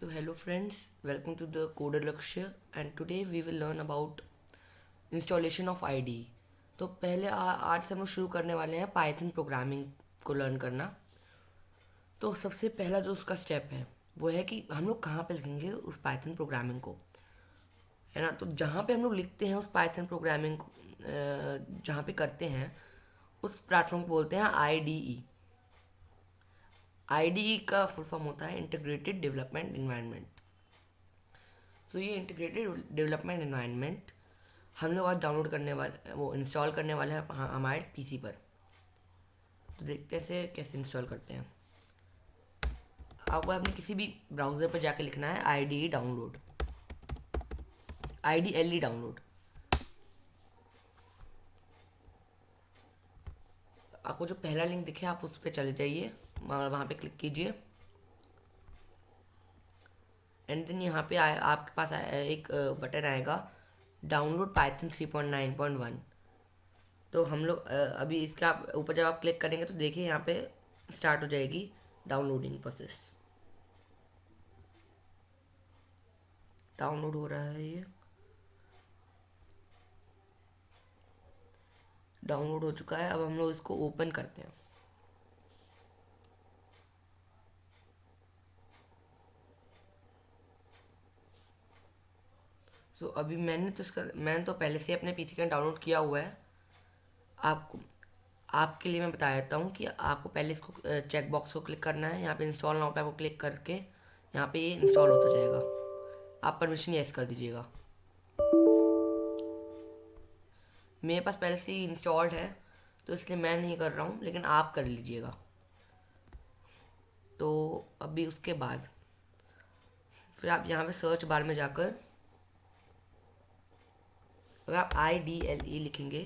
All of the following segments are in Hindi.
So hello friends, welcome to the Coder Lakshya and today we will learn about installation of IDE. तो पहले आज से हम लोग शुरू करने वाले हैं पाइथन प्रोग्रामिंग को लर्न करना। तो सबसे पहला जो उसका स्टेप है वो है कि हम लोग कहाँ पे लिखेंगे उस पाइथन प्रोग्रामिंग को, है ना। तो जहाँ पे हम लोग लिखते हैं उस पाइथन प्रोग्रामिंग को, जहाँ पे करते हैं उस प्लेटफॉर्म को बोलते हैं IDE। IDE का फुल फॉर्म होता है इंटीग्रेटेड डेवलपमेंट इन्वायरमेंट। सो ये इंटीग्रेटेड डेवलपमेंट इन्वायरमेंट हम लोग आज डाउनलोड करने वाले, वो इंस्टॉल करने वाले हैं हमारे पीसी पर। तो देखते हैं कैसे इंस्टॉल करते हैं। आपको अपने किसी भी ब्राउज़र पर जाके लिखना है IDE डाउनलोड, IDLE डाउनलोड। आपको जो पहला लिंक दिखे आप उस पर चले जाइए, वहाँ पे क्लिक कीजिए एंड देन यहाँ पे आपके पास एक बटन आएगा डाउनलोड पाइथन 3.9.1। तो हम लोग अभी इसका ऊपर जब आप क्लिक करेंगे तो देखिए यहाँ पे स्टार्ट हो जाएगी डाउनलोडिंग प्रोसेस। डाउनलोड हो रहा है, ये डाउनलोड हो चुका है। अब हम लोग इसको ओपन करते हैं। सो अभी मैंने तो पहले से अपने पीसी का डाउनलोड किया हुआ है। आपको आपके लिए मैं बता देता हूँ कि आपको पहले इसको चेक बॉक्स को क्लिक करना है। यहाँ पे इंस्टॉल नाउ पे आपको क्लिक करके यहाँ पे ये इंस्टॉल होता जाएगा। आप परमिशन यस कर दीजिएगा। मेरे पास पहले से ही इंस्टॉल्ड है तो इसलिए मैं नहीं कर रहा हूँ, लेकिन आप कर लीजिएगा। तो अभी उसके बाद फिर आप यहाँ पे सर्च बार में जाकर अगर आप IDLE लिखेंगे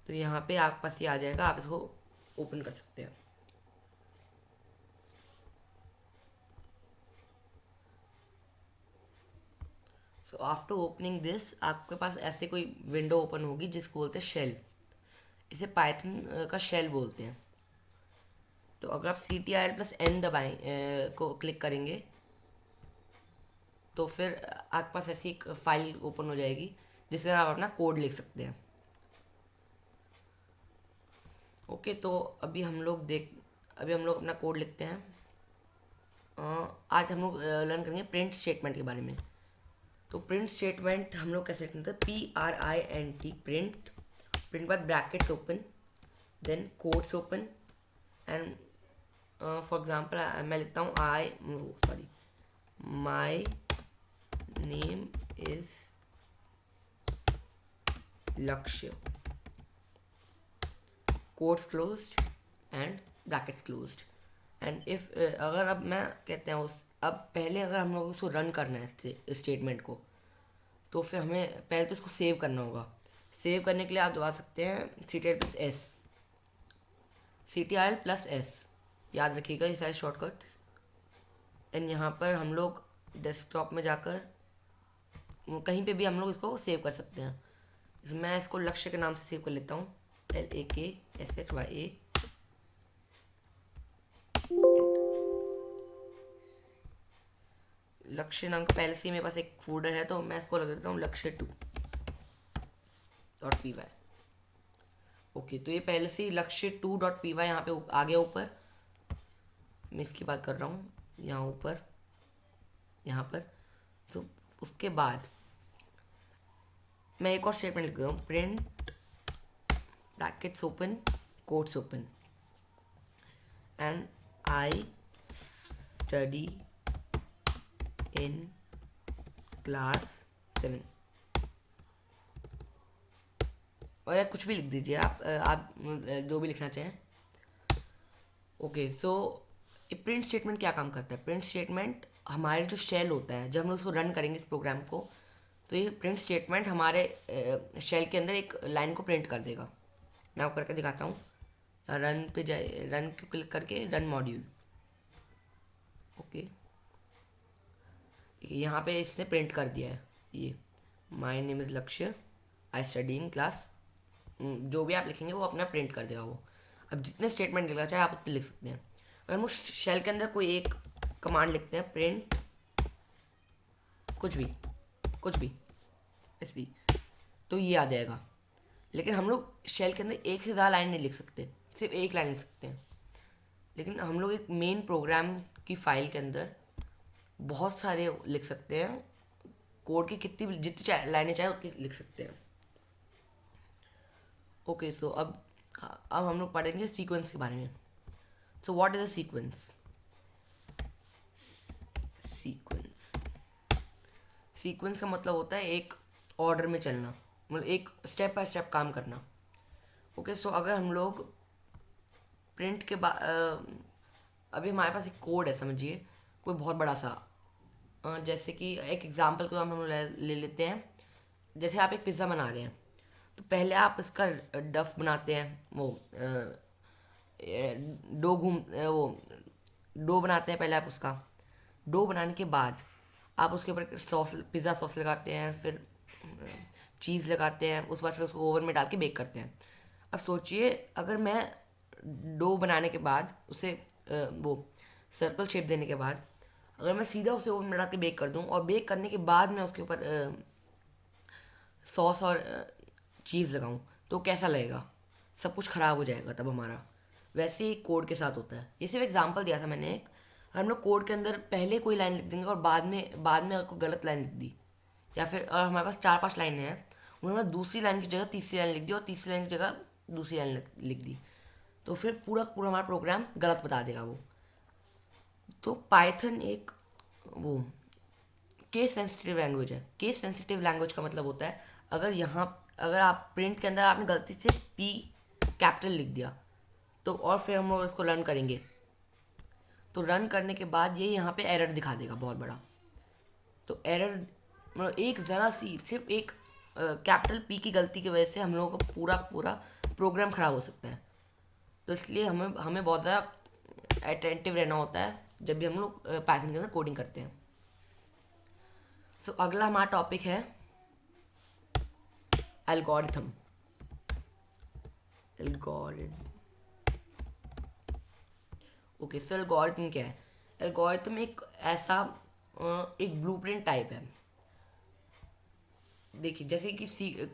तो यहाँ पे आपके पास ये आ जाएगा। आप इसको ओपन कर सकते हैं। सो आफ्टर ओपनिंग दिस आपके पास ऐसे कोई विंडो ओपन होगी जिसको बोलते हैं शेल। इसे पाइथन का शेल बोलते हैं। तो अगर आप CTRL+N दबाएं को क्लिक करेंगे तो फिर आपके पास ऐसी एक फाइल ओपन हो जाएगी जिसके अंदर आप अपना कोड लिख सकते हैं। ओके, तो अभी हम लोग अपना कोड लिखते हैं। आज हम लोग लर्न करेंगे प्रिंट स्टेटमेंट के बारे में। तो प्रिंट स्टेटमेंट हम लोग कैसे लिखते हैं, PRINT प्रिंट, प्रिंट बाद brackets open, then quotes open and for example मैं लिखता हूँ my name is Lakshya, quotes closed and brackets closed. And if अगर अब मैं कहते हैं अब पहले अगर हम लोग उसको रन करना है स्टेटमेंट को, तो फिर हमें पहले तो इसको सेव करना होगा। सेव करने के लिए आप दबा सकते हैं CTRL+S, याद रखिएगा ये सारे शॉर्टकट्स। एंड यहाँ पर हम लोग डेस्कटॉप में जाकर कहीं पे भी हम लोग इसको सेव कर सकते हैं। मैं इसको लक्ष्य के नाम से सेव कर लेता हूँ, LAKSHYA। लक्ष्य नाम का पहले से मेरे पास एक फोल्डर है तो मैं इसको लग देता हूँ Lakshya2.py। ओके, तो ये पहले से ही Lakshya2.py यहाँ पे आ गया ऊपर। मैं इसकी बात कर रहा हूँ यहाँ ऊपर, यहाँ पर। तो उसके बाद मैं एक और स्टेटमेंट लिख देता हूँ, print brackets open quotes open and I study in class 7। और या कुछ भी लिख दीजिए आप जो भी लिखना चाहें। ओके, सो ये प्रिंट स्टेटमेंट क्या काम करता है। प्रिंट स्टेटमेंट हमारे जो शेल होता है, जब हम लोग उसको रन करेंगे इस प्रोग्राम को, तो ये प्रिंट स्टेटमेंट हमारे शेल के अंदर एक लाइन को प्रिंट कर देगा। मैं आपको करके दिखाता हूँ। रन पे जाए, रन को क्लिक करके रन मॉड्यूल। ओके, यहाँ पे इसने प्रिंट कर दिया है ये माय नेम इज़ लक्ष्य, आई स्टडी इन क्लास। जो भी आप लिखेंगे वो अपना प्रिंट कर देगा वो। अब जितने स्टेटमेंट लिखना चाहे आप उतने लिख सकते हैं। अगर हम शेल के अंदर कोई एक कमांड लिखते हैं प्रिंट कुछ भी ऐसी, तो ये आ जाएगा। लेकिन हम लोग शेल के अंदर एक से ज़्यादा लाइन नहीं लिख सकते, सिर्फ एक लाइन लिख सकते हैं। लेकिन हम लोग एक मेन प्रोग्राम की फाइल के अंदर बहुत सारे लिख सकते हैं, कोड की जितनी लाइनें चाहे उतनी लिख सकते हैं। ओके, सो अब हम लोग पढ़ेंगे सीक्वेंस के बारे में। So what is a sequence? Sequence का मतलब होता है एक ऑर्डर में चलना, मतलब एक स्टेप बाय स्टेप काम करना। ओके, सो अगर हम लोग प्रिंट के बाद अभी हमारे पास एक कोड है, समझिए कोई बहुत बड़ा सा, जैसे कि एक एग्जांपल को हम ले लेते हैं। जैसे आप एक पिज़्ज़ा बना रहे हैं, तो पहले आप इसका डफ बनाते हैं, वो वो डो बनाते हैं। पहले आप उसका डो बनाने के बाद आप उसके ऊपर पिज़्ज़ा सॉस लगाते हैं, फिर चीज़ लगाते हैं, उस बाद फिर उसको ओवन में डाल के बेक करते हैं। अब सोचिए अगर मैं डो बनाने के बाद उसे वो सर्कल शेप देने के बाद अगर मैं सीधा उसे ओवन में डाल के बेक कर दूं, और बेक करने के बाद मैं उसके ऊपर सॉस और चीज़ लगाऊं, तो कैसा लगेगा? सब कुछ ख़राब हो जाएगा तब हमारा। वैसे ही कोड के साथ होता है। ये सिर्फ एग्जांपल दिया था मैंने एक। हम लोग कोड के अंदर पहले कोई लाइन लिख देंगे और बाद में अगर कोई गलत लाइन लिख दी, या फिर अगर हमारे पास 4-5 लाइनें हैं, उन्होंने दूसरी लाइन की जगह तीसरी लाइन लिख दी और तीसरी लाइन की जगह दूसरी लाइन लिख दी, तो फिर पूरा पूरा हमारा प्रोग्राम गलत बता देगा वो। तो पाइथन एक वो केस सेंसिटिव लैंग्वेज है। केस सेंसिटिव लैंग्वेज का मतलब होता है अगर आप प्रिंट के अंदर आपने गलती से पी कैपिटल लिख दिया, तो और फिर हम लोग इसको रन करेंगे, तो रन करने के बाद ये यहाँ पे एरर दिखा देगा बहुत बड़ा। तो एरर मतलब एक ज़रा सी सिर्फ एक कैपिटल पी की गलती की वजह से हम लोगों का पूरा पूरा प्रोग्राम ख़राब हो सकता है। तो इसलिए हमें बहुत ज़्यादा अटेंटिव रहना होता है जब भी हम लोग पाइथन के अंदर कोडिंग करते हैं। सो अगला हमारा टॉपिक है एल्गोरिथम। ओके, सो एल्गोरिथम क्या है? एल्गोरिथम एक ऐसा एक ब्लूप्रिंट टाइप है। देखिए, जैसे कि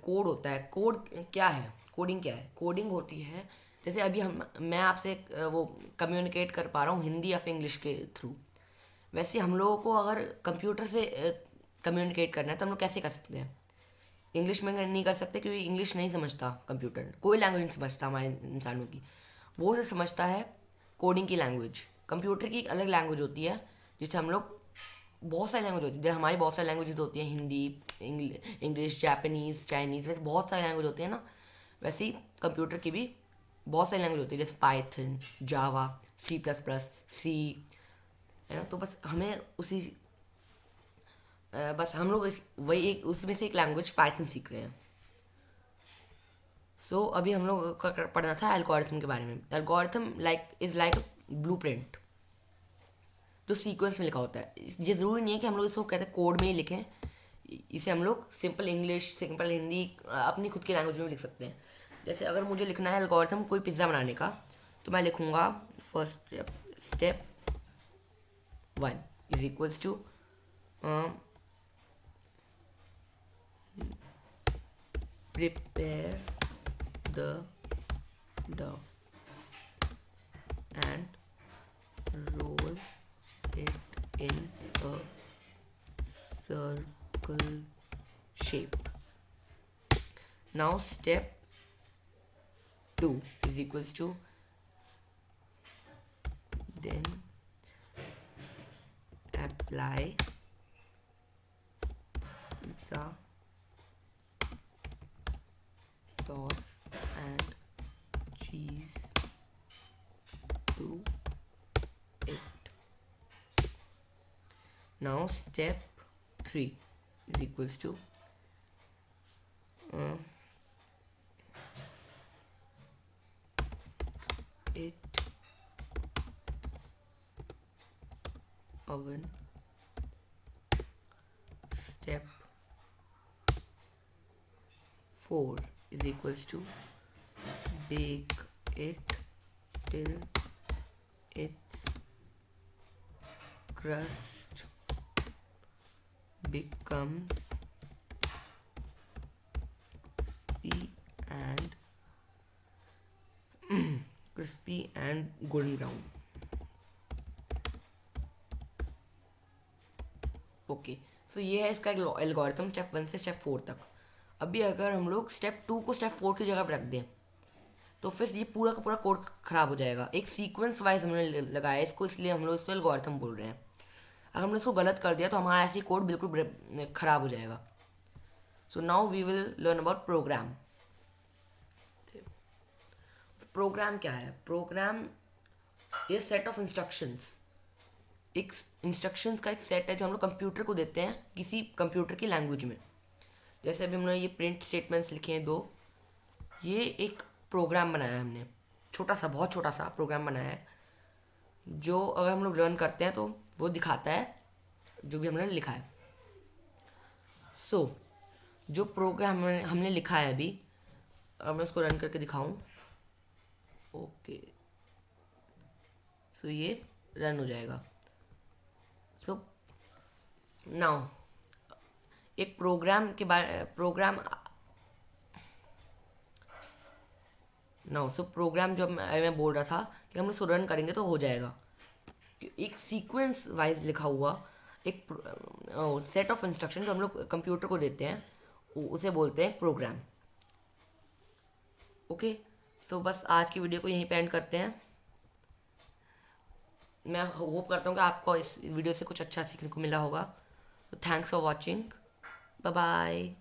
कोड होता है। कोड क्या है? कोडिंग क्या है? कोडिंग होती है जैसे अभी मैं आपसे वो कम्युनिकेट कर पा रहा हूँ हिंदी या फिर इंग्लिश के थ्रू। वैसे हम लोगों को अगर कंप्यूटर से कम्युनिकेट करना है तो हम लोग कैसे कर सकते हैं? इंग्लिश में नहीं कर सकते, क्योंकि इंग्लिश नहीं समझता कंप्यूटर, कोई लैंग्वेज नहीं समझता हमारे इंसानों की। वो से समझता है कोडिंग की लैंग्वेज। कंप्यूटर की एक अलग लैंग्वेज होती है जिससे हम लोग बहुत सारी लैंग्वेज होती है, जैसे हमारी बहुत सारी लैंग्वेजेस होती हैं, हिंदी, इंग्लिश, जापानीज़, चाइनीज़, वैसे बहुत सारी लैंग्वेज होती है ना। वैसे ही कंप्यूटर की भी बहुत सारी लैंग्वेज होती है, जैसे पाइथन, जावा, C++, सी, है ना। तो बस हम लोग वही एक उसमें से एक लैंग्वेज पाइथन सीख रहे हैं। सो अभी हम लोग का पढ़ना था एल्गोरिथम के बारे में। एल्गोरिथम इज़ लाइक ब्लूप्रिंट जो सीक्वेंस में लिखा होता है। ये ज़रूरी नहीं है कि हम लोग इसको कहते हैं कोड में ही लिखें। इसे हम लोग सिंपल इंग्लिश, सिंपल हिंदी, अपनी खुद की लैंग्वेज में भी लिख सकते हैं। जैसे अगर मुझे लिखना है एल्गोरिथम कोई पिज़्ज़ा बनाने का, तो मैं लिखूँगा first step 1 is equals to prepare the dough and roll it in a circle shape. Now step 2 is equals to then apply the sauce and cheese to it. Now step 3 is equals to it oven. Step 4 is equals to bake it till it's crust becomes crispy and golden brown. Okay, so ये है इसका एल्गोरिथम स्टेप 1 से स्टेप 4 तक। अभी अगर हम लोग स्टेप 2 को स्टेप 4 की जगह पर रख दें तो फिर ये पूरा का पूरा कोड ख़राब हो जाएगा। एक सीक्वेंस वाइज हमने लगाया इसको, इसलिए हम लोग इसको एल्गोरिथम बोल रहे हैं। अगर हमने इसको गलत कर दिया तो हमारा ऐसे कोड बिल्कुल ख़राब हो जाएगा। So now we will learn about program. Program क्या है? Program is set of instructions. एक इंस्ट्रक्शंस का एक सेट है जो हम लोग कंप्यूटर को देते हैं किसी कंप्यूटर की लैंग्वेज में। जैसे अभी हमने ये प्रिंट स्टेटमेंट्स लिखे हैं 2, ये एक प्रोग्राम बनाया है हमने, छोटा सा, बहुत छोटा सा प्रोग्राम बनाया है जो अगर हम लोग रन करते हैं तो वो दिखाता है जो भी हमने लिखा है। सो जो प्रोग्राम हमने लिखा है अभी, अब मैं उसको रन करके दिखाऊं। ओके, सो ये रन हो जाएगा। सो नाउ एक प्रोग्राम के बारे प्रोग्राम प्रोग्राम जो मैं बोल रहा था कि हम इसको रन करेंगे तो हो जाएगा। एक सीक्वेंस वाइज लिखा हुआ एक सेट ऑफ इंस्ट्रक्शन जो हम लोग कंप्यूटर को देते हैं उसे बोलते हैं प्रोग्राम। ओके, सो बस आज की वीडियो को यहीं पे एंड करते हैं। मैं होप करता हूँ कि आपको इस वीडियो से कुछ अच्छा सीखने को मिला होगा। तो thanks for watching, bye bye.